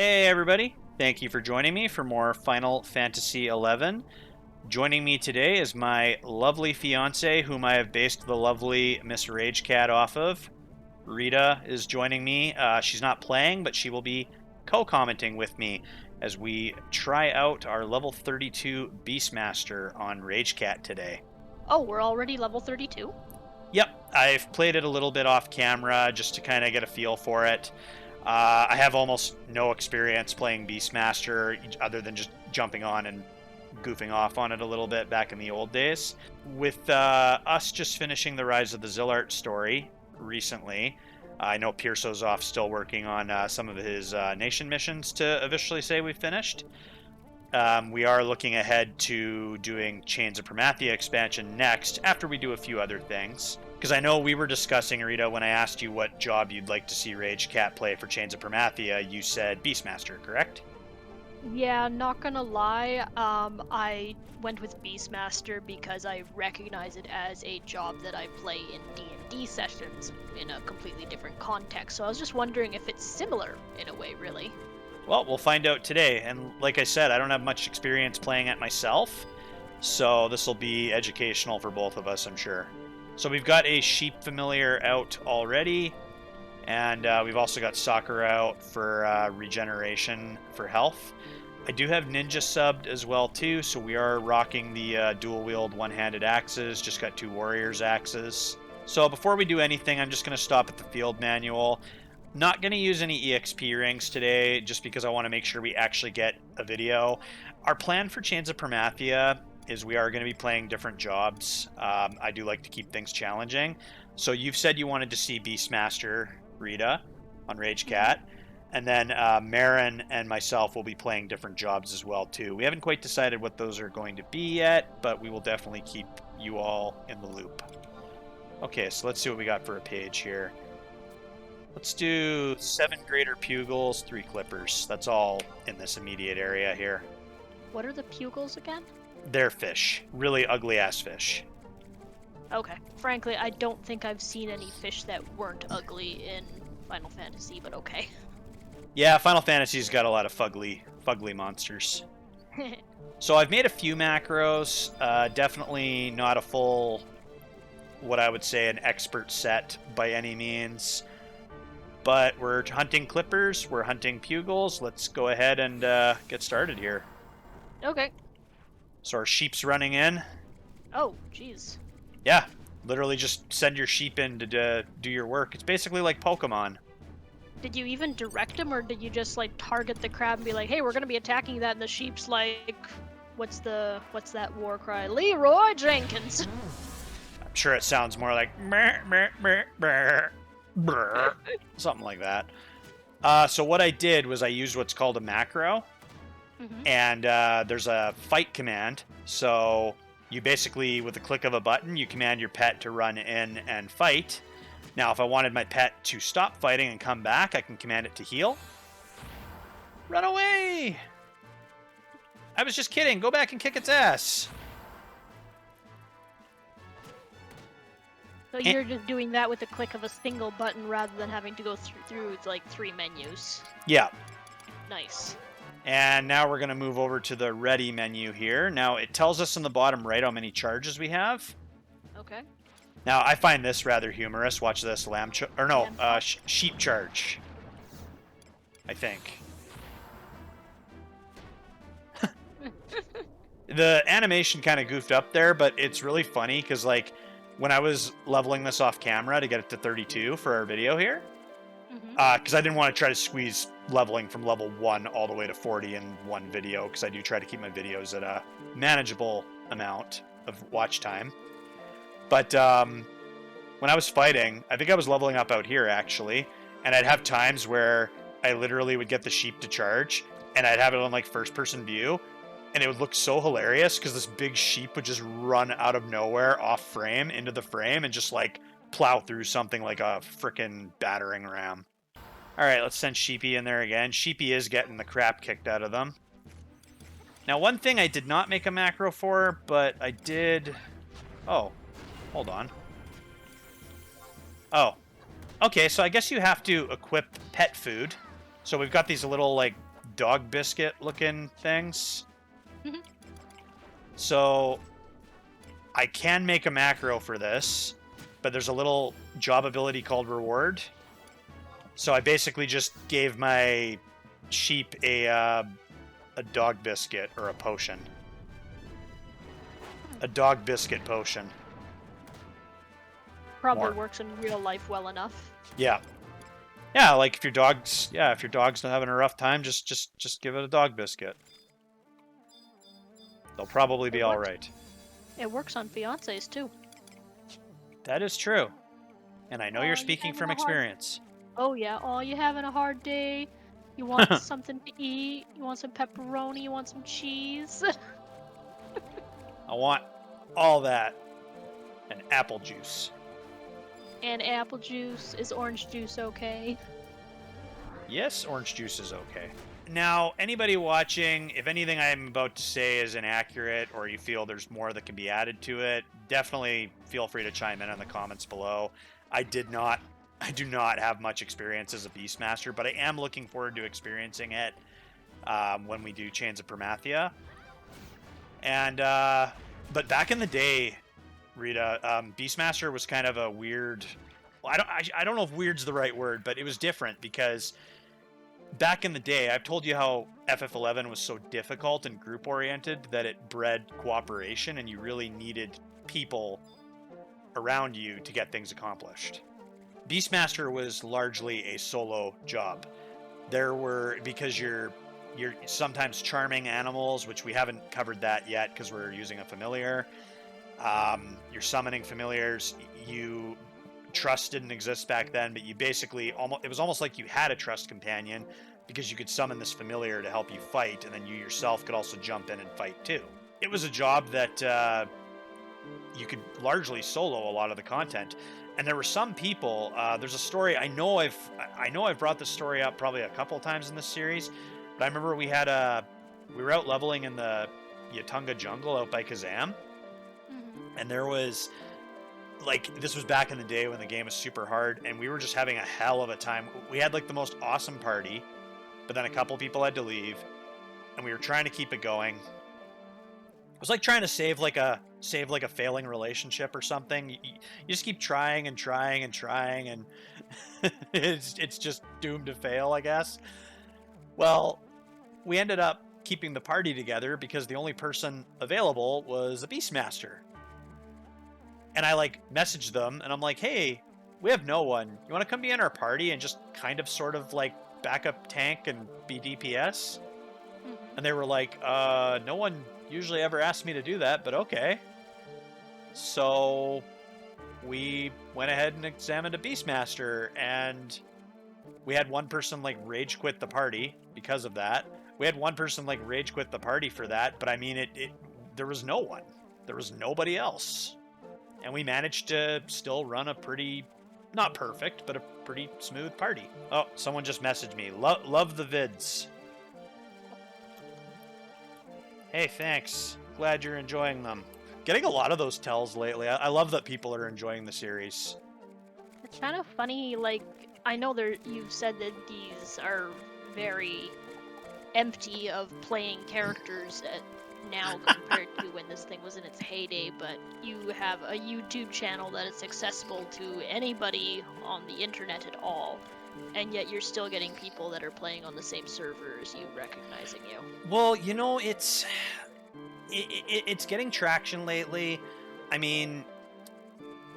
Hey everybody, thank you for joining me for more Final Fantasy XI. Joining me today is my lovely fiance, whom I have based the lovely Miss Ragecat off of. Rita is joining me. She's not playing, but she will be co-commenting with me as we try out our level 32 Beastmaster on Ragecat today. Oh, we're already level 32? Yep, I've played it a little bit off camera just to kind of get a feel for it. I have almost no experience playing Beastmaster other than just jumping on and goofing off on it a little bit back in the old days. With us just finishing the Rise of the Zillart story recently, I know Mrpierso's off still working on some of his nation missions to officially say we've finished. We are looking ahead to doing Chains of Promathia expansion next, after we do a few other things. Because I know we were discussing, Rita, when I asked you what job you'd like to see Ragecat play for Chains of Promathia, you said Beastmaster, correct? Yeah, not gonna lie, I went with Beastmaster because I recognize it as a job that I play in D&D sessions in a completely different context, so I was just wondering if it's similar in a way, really. Well, we'll find out today. And like I said, I don't have much experience playing it myself, so this will be educational for both of us, I'm sure. So we've got a sheep familiar out already, and we've also got Sakura out for regeneration for health. I do have ninja subbed as well too, so we are rocking the dual wield one-handed axes. Just got two warriors axes. So before we do anything, I'm just going to stop at the field manual. Not going to use any EXP rings today, just because I want to make sure we actually get a video. Our plan for Chains of Promathia is we are going to be playing different jobs. I do like to keep things challenging. So you've said you wanted to see Beastmaster, Rita, on Ragecat. And then Marin and myself will be playing different jobs as well, too. We haven't quite decided what those are going to be yet, but we will definitely keep you all in the loop. Okay, so let's see what we got for a page here. Let's do 7 greater Pugles, 3 clippers. That's all in this immediate area here. What are the Pugles again? They're fish. Really ugly-ass fish. Okay. Frankly, I don't think I've seen any fish that weren't ugly in Final Fantasy, but okay. Yeah, Final Fantasy's got a lot of fugly monsters. So I've made a few macros. Definitely not a full, what I would say, an expert set by any means. But we're hunting clippers, we're hunting Pugles. Let's go ahead and get started here. Okay. So our sheep's running in. Oh, jeez. Yeah, literally just send your sheep in to do your work. It's basically like Pokemon. Did you even direct him, or did you just, like, target the crab and be like, hey, we're gonna be attacking that, and the sheep's like, what's that war cry? Leroy Jenkins! I'm sure it sounds more like brr, brr, brr, brr, brr, something like that. So what I did was I used what's called a macro, and there's a fight command. So you basically, with the click of a button, you command your pet to run in and fight. Now, if I wanted my pet to stop fighting and come back, I can command it to heal. Run away! I was just kidding. Go back and kick its ass. So you're just doing that with the click of a single button rather than having to go through like 3 menus. Yeah. Nice. And now we're going to move over to the ready menu here. Now, it tells us in the bottom right how many charges we have. Okay. Now, I find this rather humorous. Watch this. Sheep charge. I think. The animation kind of goofed up there, but it's really funny because, like, when I was leveling this off camera to get it to 32 for our video here, because I didn't want to try to squeeze leveling from level 1 all the way to 40 in one video, because I do try to keep my videos at a manageable amount of watch time. But when I was fighting, I think I was leveling up out here, actually, and I'd have times where I literally would get the sheep to charge, and I'd have it on, like, first-person view, and it would look so hilarious, because this big sheep would just run out of nowhere, off-frame, into the frame, and just, like, plow through something like a frickin' battering ram. Alright, let's send Sheepy in there again. Sheepy is getting the crap kicked out of them. Now, one thing I did not make a macro for, but I did... Oh, hold on. Oh. Okay, so I guess you have to equip pet food. So we've got these little, like, dog biscuit looking things. Mhm. So I can make a macro for this, but there's a little job ability called reward. So I basically just gave my sheep a dog biscuit or a potion. A dog biscuit potion. Probably More. works in real life well enough. Yeah. Yeah, like if your dog's not having a rough time, just give it a dog biscuit. They'll probably be all right. It works on fiancés too. That is true. And I know you're You speaking having from a hard... experience. Oh yeah. Oh, you having a hard day? You want something to eat? You want some pepperoni? You want some cheese? I want all that. And apple juice. And apple juice. Is orange juice okay? Yes, orange juice is okay. Now, anybody watching, if anything I'm about to say is inaccurate or you feel there's more that can be added to it, definitely feel free to chime in the comments below. I do not have much experience as a Beastmaster, but I am looking forward to experiencing it when we do Chains of Permathia. And but back in the day, Rita, Beastmaster was kind of a weird. Well, I don't know if weird's the right word, but it was different because back in the day, I've told you how FF11 was so difficult and group oriented that it bred cooperation, and you really needed people around you to get things accomplished. Beastmaster was largely a solo job. There were, because you're sometimes charming animals, which we haven't covered that yet because we're using a familiar. You're summoning familiars. You trust didn't exist back then, but you basically it was almost like you had a trust companion because you could summon this familiar to help you fight, and then you yourself could also jump in and fight too. It was a job that you could largely solo a lot of the content. And there were some people. There's a story. I know I've brought this story up probably a couple times in this series, but I remember we were out leveling in the Yuhtunga Jungle out by Kazam, and there was this was back in the day when the game was super hard, and we were just having a hell of a time. We had like the most awesome party, but then a couple people had to leave, and we were trying to keep it going. It was like trying to save like a failing relationship or something. You just keep trying and trying and trying, and it's just doomed to fail, I guess. Well, we ended up keeping the party together because the only person available was a Beastmaster. And I messaged them, and I'm like, hey, we have no one. You want to come be in our party and just kind of sort of backup tank and be DPS? And they were like, no one usually ever asks me to do that, but okay. So we went ahead and examined a Beastmaster, and we had one person rage quit the party because of that. We had one person rage quit the party for that, but I mean, there was no one. There was nobody else. And we managed to still run a pretty, not perfect, but a pretty smooth party. Oh, someone just messaged me. Love the vids. Hey, thanks. Glad you're enjoying them. Getting a lot of those tells lately. I love that people are enjoying the series. It's kind of funny, I know you've said that these are very empty of playing characters now compared to when this thing was in its heyday, but you have a YouTube channel that is accessible to anybody on the internet at all, and yet you're still getting people that are playing on the same server as you recognizing you. Well, it's getting traction lately. I mean,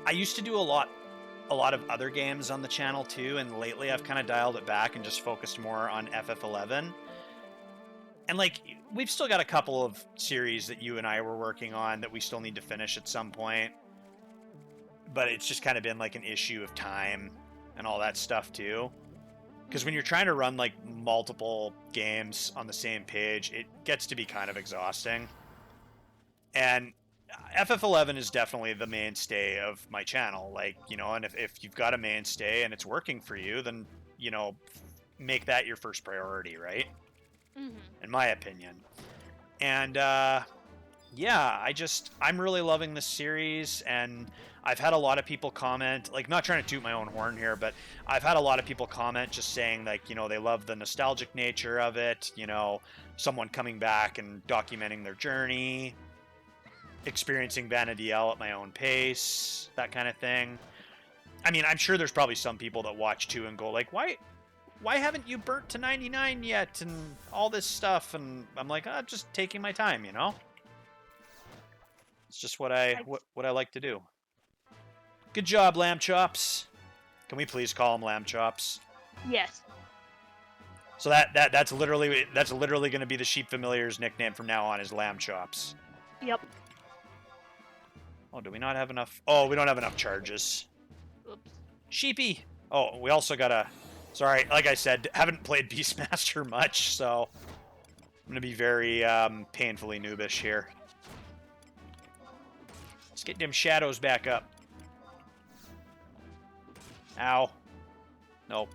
I used to do a lot of other games on the channel too, and lately I've kind of dialed it back and just focused more on FF11. And we've still got a couple of series that you and I were working on that we still need to finish at some point. But it's just kind of been an issue of time and all that stuff too. Because when you're trying to run multiple games on the same page, it gets to be kind of exhausting. And FF11 is definitely the mainstay of my channel. And if you've got a mainstay and it's working for you, then, make that your first priority, right? In my opinion. And yeah, I'm really loving this series, and I've had a lot of people comment, like, not trying to toot my own horn here, but I've had a lot of people comment just saying, like, you know, they love the nostalgic nature of it, you know, someone coming back and documenting their journey, experiencing Vana'diel at my own pace, that kind of thing. I mean, I'm sure there's probably some people that watch too and go, like, why haven't you burnt to 99 yet, and all this stuff, and I'm like, I'm just taking my time, you know? It's just what I like to do. Good job, Lamb Chops. Can we please call him Lamb Chops? Yes. So that's literally going to be the sheep familiar's nickname from now on, is Lamb Chops. Yep. Oh, do we not have enough? Oh, we don't have enough charges. Oops. Sheepy. Oh, we also gotta. Sorry, like I said, haven't played Beastmaster much, so I'm gonna be very painfully noobish here. Let's get them shadows back up. Ow. Nope.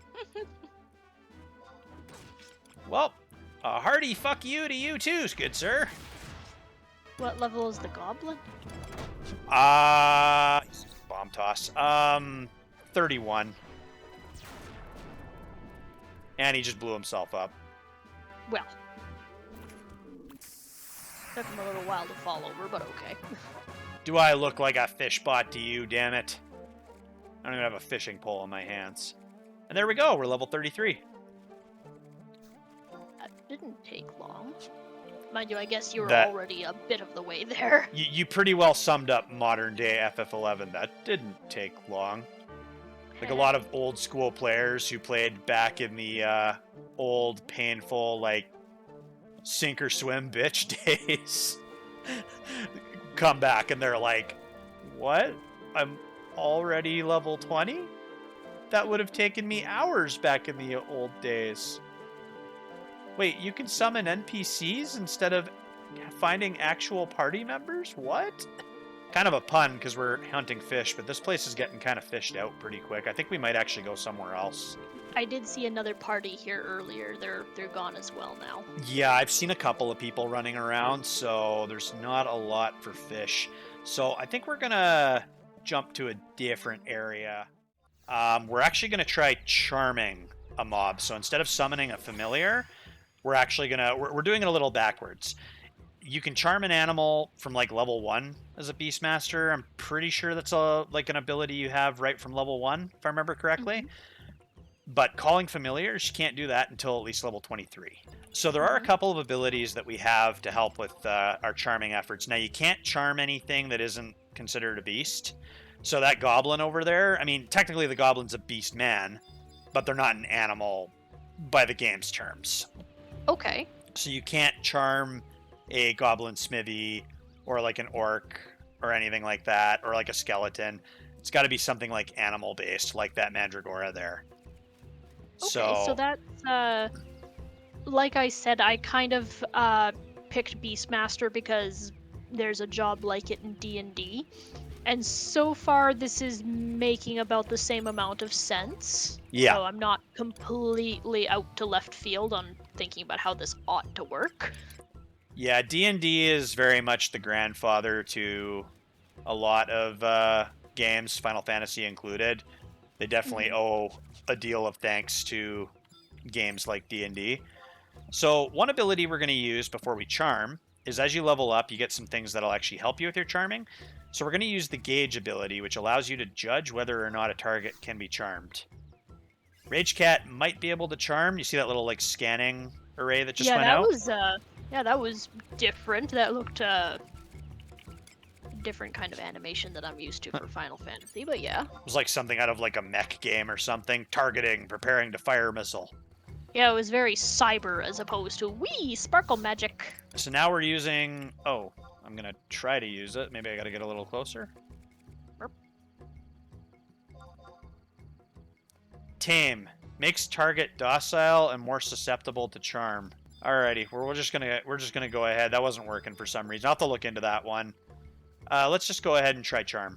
Well, a hearty fuck you to you too, good sir. What level is the goblin? Bomb toss. 31. And he just blew himself up. Well. Took him a little while to fall over, but okay. Do I look like a fish bot to you, damn it? I don't even have a fishing pole in my hands. And there we go, we're level 33. That didn't take long. Mind you, I guess you were already a bit of the way there. You pretty well summed up modern day FF11. That didn't take long. Like a lot of old school players who played back in the old, painful, like, sink or swim bitch days come back and they're like, what? I'm already level 20? That would have taken me hours back in the old days. Wait, you can summon NPCs instead of finding actual party members? What? Kind of a pun because we're hunting fish, but this place is getting kind of fished out pretty quick. I think we might actually go somewhere else. I did see another party here earlier. They're gone as well now. Yeah, I've seen a couple of people running around, so there's not a lot for fish. So I think we're gonna jump to a different area. We're actually gonna try charming a mob. So instead of summoning a familiar, we're actually gonna we're doing it a little backwards. You can charm an animal from like level 1 as a Beastmaster. I'm pretty sure that's like an ability you have right from level 1, if I remember correctly. But calling familiars, you can't do that until at least level 23. So there are a couple of abilities that we have to help with our charming efforts. Now, you can't charm anything that isn't considered a beast. So that goblin over there, I mean, technically the goblin's a beast man, but they're not an animal by the game's terms. Okay. So you can't charm a goblin smithy or like an orc or anything like that, or like a skeleton. It's got to be something like animal based, like that Mandrigora there. Okay, so that's like I said, I kind of picked Beastmaster because there's a job like it in D&D, and so far this is making about the same amount of sense. Yeah. So I'm not completely out to left field on thinking about how this ought to work. Yeah, D&D is very much the grandfather to a lot of games, Final Fantasy included. They definitely owe a deal of thanks to games like D&D. So one ability we're going to use before we charm is as you level up, you get some things that'll actually help you with your charming. So we're going to use the gauge ability, which allows you to judge whether or not a target can be charmed. Ragecat might be able to charm. You see that little like scanning array that just went out? Yeah, that was different. That looked different kind of animation that I'm used to for Final Fantasy, but yeah. It was like something out of like a mech game or something. Targeting, preparing to fire a missile. Yeah, it was very cyber as opposed to wee sparkle magic. So now we're using... Oh, I'm going to try to use it. Maybe I got to get a little closer. Burp. Tame. Makes target docile and more susceptible to charm. Alrighty, we're just gonna go ahead. That wasn't working for some reason. I'll have to look into that one. Let's just go ahead and try charm.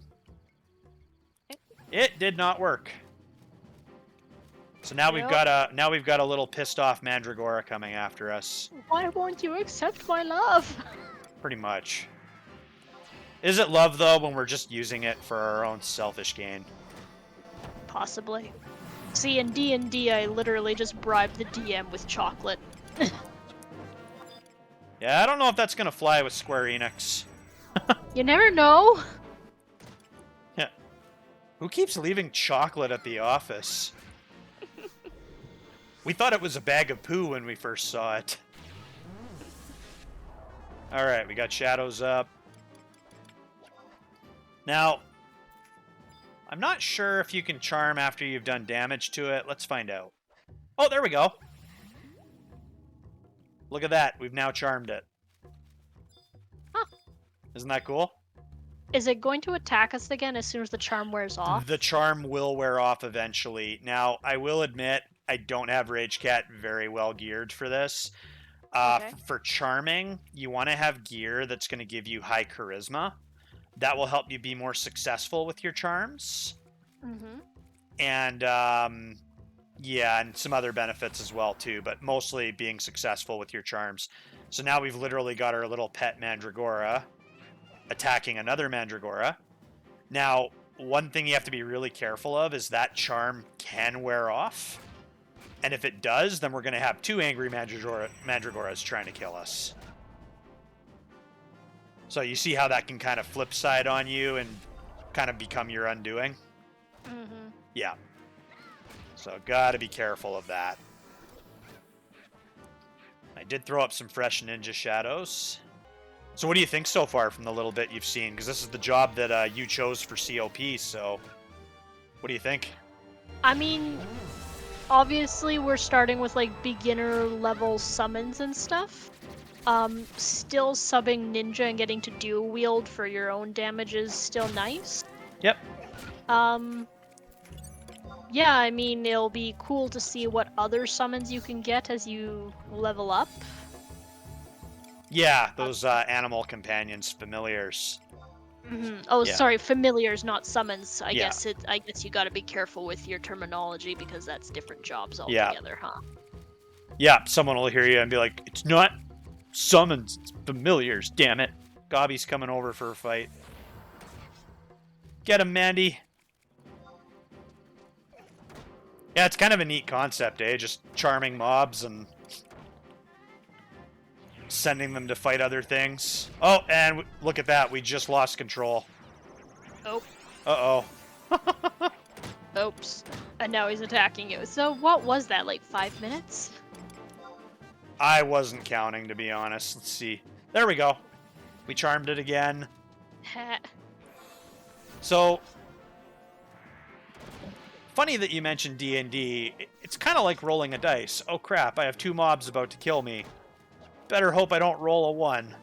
It did not work. So now we've got a little pissed off Mandrigora coming after us. Why won't you accept my love? Pretty much. Is it love, though, when we're just using it for our own selfish gain? Possibly. See, in D&D, I literally just bribed the DM with chocolate. Yeah, I don't know if that's gonna fly with Square Enix. You never know. Yeah. Who keeps leaving chocolate at the office? We thought it was a bag of poo when we first saw it. Alright, we got shadows up. Now, I'm not sure if you can charm after you've done damage to it. Let's find out. Oh, there we go. Look at that. We've now charmed it. Huh. Isn't that cool? Is it going to attack us again as soon as the charm wears off? The charm will wear off eventually. Now, I will admit, I don't have Ragecat very well geared for this. Okay. For charming, you want to have gear that's going to give you high charisma. That will help you be more successful with your charms. Mm-hmm. And, yeah, and some other benefits as well, too. But mostly being successful with your charms. So now we've literally got our little pet Mandrigora attacking another Mandrigora. Now, one thing you have to be really careful of is that charm can wear off. And if it does, then we're going to have two angry Mandrigoras trying to kill us. So you see how that can kind of flip side on you and kind of become your undoing? Mm-hmm. Yeah. So gotta be careful of that. I did throw up some fresh ninja shadows. So what do you think so far from the little bit you've seen? Because this is the job that you chose for COP, so what do you think? I mean, obviously we're starting with like beginner level summons and stuff. Still subbing ninja and getting to dual wield for your own damage is still nice. Yep. Yeah, I mean, it'll be cool to see what other summons you can get as you level up. Yeah, those animal companions, familiars. Mm-hmm. Oh, Yeah. sorry, familiars, not summons. I Yeah. guess you gotta be careful with your terminology because that's different jobs Yeah. altogether, huh? Yeah, someone will hear you and be like, it's not summons, it's familiars, damn it. Gobby's coming over for a fight. Get him, Mandy. Yeah, it's kind of a neat concept, eh? Just charming mobs and sending them to fight other things. Oh, and look at that. We just lost control. Oh. Uh-oh. Oops. And now he's attacking you. So what was that, like 5 minutes? I wasn't counting, to be honest. Let's see. There we go. We charmed it again. So, funny that you mentioned D&D. It's kind of like rolling a dice. Oh crap, I have two mobs about to kill me. Better hope I don't roll a 1.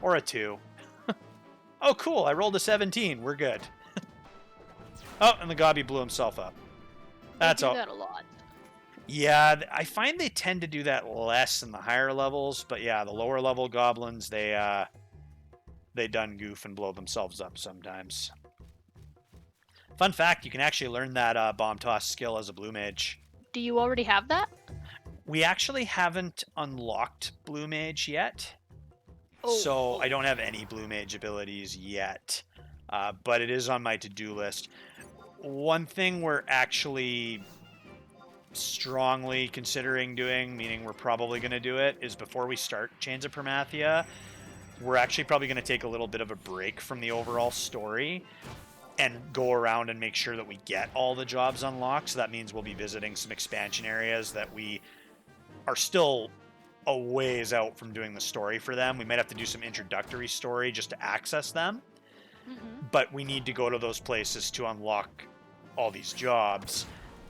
Or a 2. Oh cool, I rolled a 17. We're good. Oh, and the Gobby blew himself up. That's all. They do that a lot. Yeah, I find they tend to do that less in the higher levels, but yeah, the lower level goblins, they done goof and blow themselves up sometimes. Fun fact, you can actually learn that bomb toss skill as a blue mage. Do you already have that? We actually haven't unlocked blue mage yet, Oh, so I don't have any blue mage abilities yet, but it is on my to-do list. One thing we're actually strongly considering doing, meaning we're probably going to do it, is before we start Chains of Permathia, we're actually probably going to take a little bit of a break from the overall story and go around and make sure that we get all the jobs unlocked. So that means we'll be visiting some expansion areas that we are still a ways out from doing the story for them. We might have to do some introductory story just to access them. Mm-hmm. But we need to go to those places to unlock all these jobs.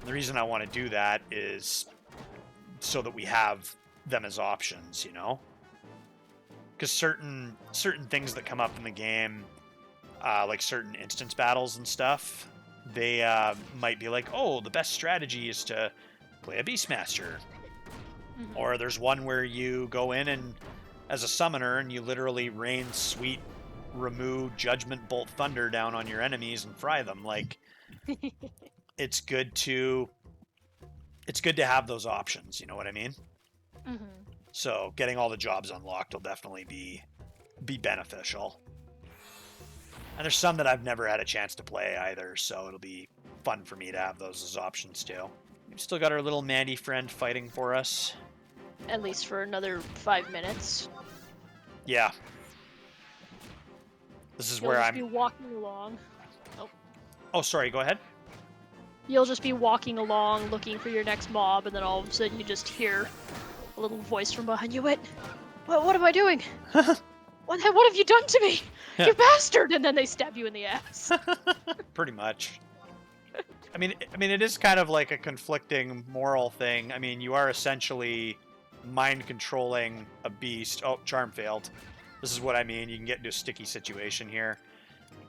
The reason I want to do that is so that we have them as options, you know? Because certain things that come up in the game, like certain instance battles and stuff, they might be like, oh, the best strategy is to play a Beastmaster. Mm-hmm. Or there's one where you go in and as a summoner and you literally rain sweet remove Judgment Bolt Thunder down on your enemies and fry them. Like, it's good to have those options, you know what I mean? Mm-hmm. So getting all the jobs unlocked will definitely be beneficial. And there's some that I've never had a chance to play either, so it'll be fun for me to have those as options too. We've still got our little Mandy friend fighting for us. At least for another 5 minutes. Yeah. This is You'll where just be walking along. Oh, sorry, go ahead. You'll just be walking along looking for your next mob, and then all of a sudden you just hear a little voice from behind you. What am I doing? What have you done to me? You bastard! And then they stab you in the ass. Pretty much. I mean, it is kind of like a conflicting moral thing. I mean, you are essentially mind controlling a beast. Oh, charm failed. This is what I mean. You can get into a sticky situation here.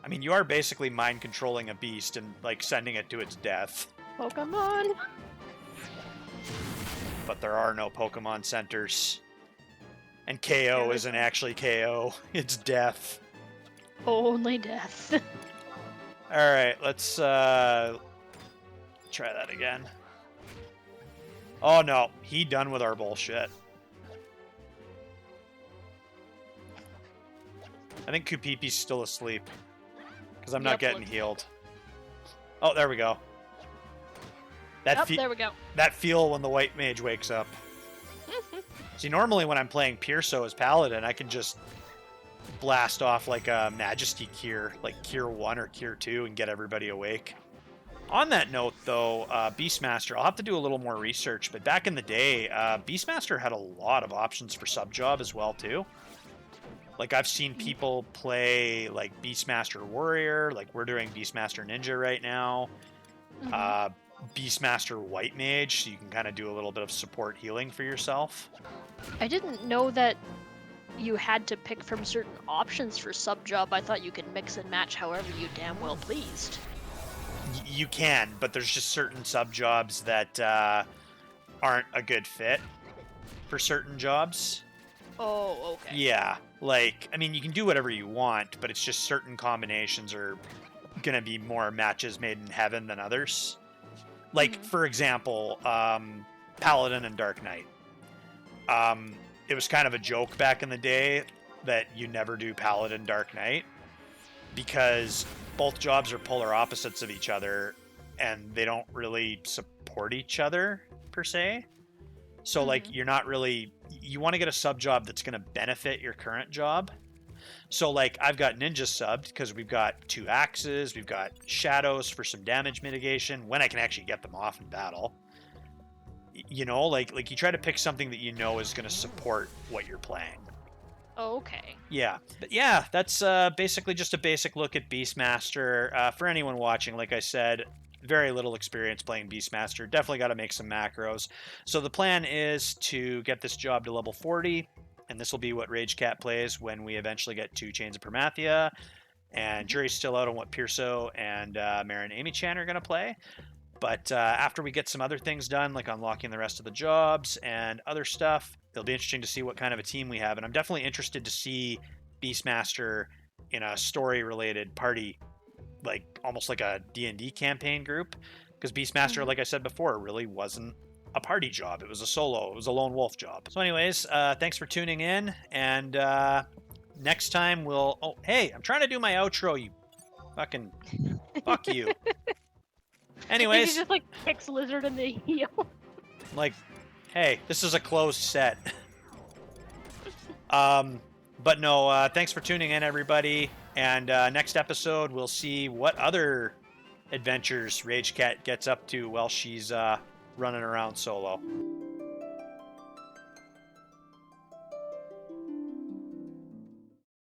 I mean, you are basically mind controlling a beast and like sending it to its death. Pokemon. But there are no Pokemon centers. And KO isn't actually KO. It's death. Only death. Alright, let's try that again. Oh no, he done with our bullshit. I think Kupipi's still asleep. Because I'm not getting healed. Oh, there we go. There we go. That feel when the white mage wakes up. See, normally when I'm playing Mrpierso as Paladin, I can just blast off like a Majesty Cure, like Cure 1 or Cure 2, and get everybody awake. On that note, though, Beastmaster, I'll have to do a little more research, but back in the day, Beastmaster had a lot of options for sub-job as well, too. Like, I've seen people play, like, Beastmaster Warrior, like, we're doing Beastmaster Ninja right now. Beastmaster White Mage, so you can kind of do a little bit of support healing for yourself. I didn't know that you had to pick from certain options for sub-job. I thought you could mix and match however you damn well pleased. You can, but there's just certain sub-jobs that aren't a good fit for certain jobs. Oh, okay. Yeah, like, I mean, you can do whatever you want, but it's just certain combinations are going to be more matches made in heaven than others. Like, for example, Paladin and Dark Knight. It was kind of a joke back in the day that you never do Paladin Dark Knight because both jobs are polar opposites of each other and they don't really support each other, per se. So, like, you're not really... You want to get a sub-job that's going to benefit your current job. So, like, I've got Ninja subbed because we've got 2 axes, we've got shadows for some damage mitigation, when I can actually get them off in battle. You know, like you try to pick something that you know is going to support what you're playing. Okay. Yeah. But yeah, that's basically just a basic look at Beastmaster. For anyone watching, like I said, very little experience playing Beastmaster. Definitely got to make some macros. So the plan is to get this job to level 40, and this will be what Ragecat plays when we eventually get 2 Chains of Permathia. And jury's still out on what Mrpierso and Marin Amy-chan are going to play. But after we get some other things done, like unlocking the rest of the jobs and other stuff, it'll be interesting to see what kind of a team we have. And I'm definitely interested to see Beastmaster in a story-related party, like almost like a D&D campaign group. Because Beastmaster, like I said before, really wasn't a party job. It was a solo. It was a lone wolf job. So anyways, thanks for tuning in. And next time we'll... Oh, hey, I'm trying to do my outro, you fucking... Fuck you. Anyways, he just like kicks Lizard in the heel. Like, hey, this is a closed set. But no, thanks for tuning in, everybody. And next episode, we'll see what other adventures Ragecat gets up to while she's running around solo.